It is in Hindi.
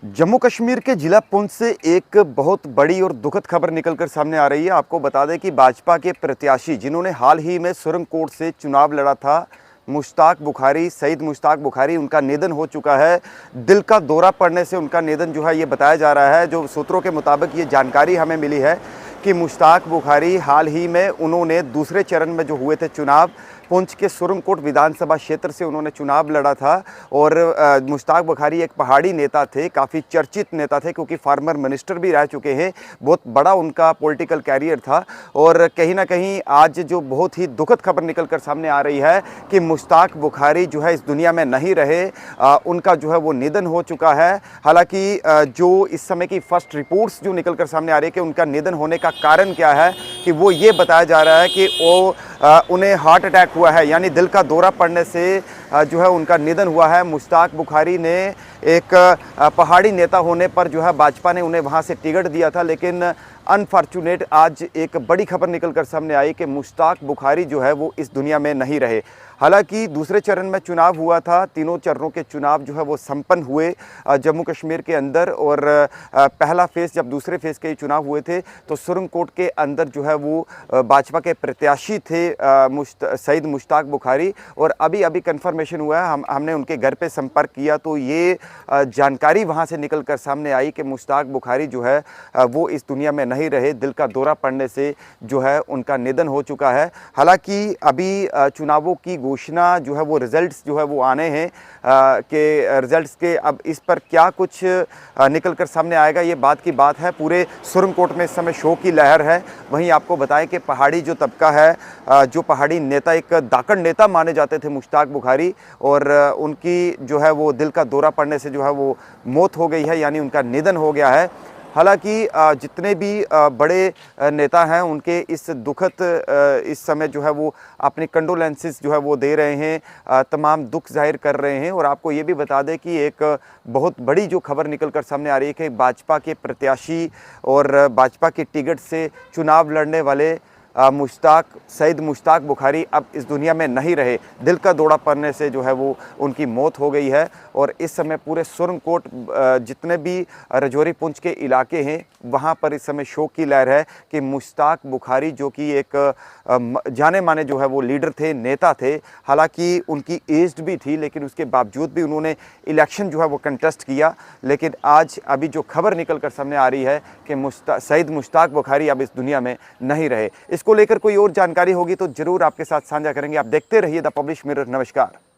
जम्मू कश्मीर के जिला पुंछ से एक बहुत बड़ी और दुखद खबर निकलकर सामने आ रही है। आपको बता दें कि भाजपा के प्रत्याशी जिन्होंने हाल ही में सुरंगकोट से चुनाव लड़ा था, मुश्ताक बुखारी, शहीद मुश्ताक बुखारी, उनका निधन हो चुका है। दिल का दौरा पड़ने से उनका निधन जो है ये बताया जा रहा है। जो सूत्रों के मुताबिक ये जानकारी हमें मिली है कि मुश्ताक बुखारी हाल ही में उन्होंने दूसरे चरण में जो हुए थे चुनाव, पुंछ के सुरंगकोट विधानसभा क्षेत्र से उन्होंने चुनाव लड़ा था। और मुश्ताक बुखारी एक पहाड़ी नेता थे, काफ़ी चर्चित नेता थे, क्योंकि फार्मर मिनिस्टर भी रह चुके हैं। बहुत बड़ा उनका पॉलिटिकल कैरियर था। और कहीं ना कहीं आज जो बहुत ही दुखद खबर निकल कर सामने आ रही है कि मुश्ताक बुखारी जो है इस दुनिया में नहीं रहे, उनका जो है वो निधन हो चुका है। हालांकि जो इस समय की फर्स्ट रिपोर्ट्स जो निकल कर सामने आ रही है कि उनका निधन होने का कारण क्या है, कि वो ये बताया जा रहा है कि वो उन्हें हार्ट अटैक हुआ है, यानी दिल का दौरा पड़ने से जो है उनका निधन हुआ है। मुश्ताक बुखारी ने एक पहाड़ी नेता होने पर जो है भाजपा ने उन्हें वहां से टिकट दिया था, लेकिन अनफॉर्चुनेट आज एक बड़ी खबर निकलकर सामने आई कि मुश्ताक बुखारी जो है वो इस दुनिया में नहीं रहे। हालांकि दूसरे चरण में चुनाव हुआ था, तीनों चरणों के चुनाव जो है वो संपन्न हुए जम्मू कश्मीर के अंदर। और पहला फेज़, जब दूसरे फेज़ के चुनाव हुए थे तो सुरंगकोट के अंदर जो है वो भाजपा के प्रत्याशी थे शहीद मुश्ताक बुखारी। और अभी अभी कन्फर्मेशन हुआ है, हमने उनके घर पे संपर्क किया तो ये जानकारी वहाँ से निकल कर सामने आई कि मुश्ताक बुखारी जो है वो इस दुनिया में नहीं रहे, दिल का दौरा पड़ने से जो है उनका निधन हो चुका है। हालांकि अभी चुनावों की घोषणा जो है वो रिजल्ट्स जो है वो आने हैं कि रिजल्ट्स के अब इस पर क्या कुछ निकल कर सामने आएगा, ये बात की बात है। पूरे सुरंगकोट में इस समय शोक की लहर है। वहीं आपको बताएं कि पहाड़ी जो तबका है, जो पहाड़ी नेता, एक दाकड़ नेता माने जाते थे मुश्ताक बुखारी, और उनकी जो है वो दिल का दौरा पड़ने से जो है वो मौत हो गई है, यानी उनका निधन हो गया है। हालांकि जितने भी बड़े नेता हैं उनके इस दुखद इस समय जो है वो अपनी कंडोलेंसेस जो है वो दे रहे हैं, तमाम दुख जाहिर कर रहे हैं। और आपको ये भी बता दें कि एक बहुत बड़ी जो खबर निकल कर सामने आ रही है कि भाजपा के प्रत्याशी और भाजपा की टिकट से चुनाव लड़ने वाले शहीद मुश्ताक बुखारी अब इस दुनिया में नहीं रहे। दिल का दौरा पड़ने से जो है वो उनकी मौत हो गई है। और इस समय पूरे सुरंगकोट, जितने भी रजौरी पुंछ के इलाके हैं, वहाँ पर इस समय शोक की लहर है कि मुश्ताक बुखारी जो कि एक जाने माने जो है वो लीडर थे, नेता थे। हालांकि उनकी एज्ड भी थी, लेकिन उसके बावजूद भी उन्होंने इलेक्शन जो है वो कंटेस्ट किया। लेकिन आज अभी जो खबर निकल कर सामने आ रही है कि शहीद मुश्ताक बुखारी अब इस दुनिया में नहीं रहे। इसको लेकर कोई और जानकारी होगी तो जरूर आपके साथ साझा करेंगे। आप देखते रहिए द पब्लिश मिरर। नमस्कार।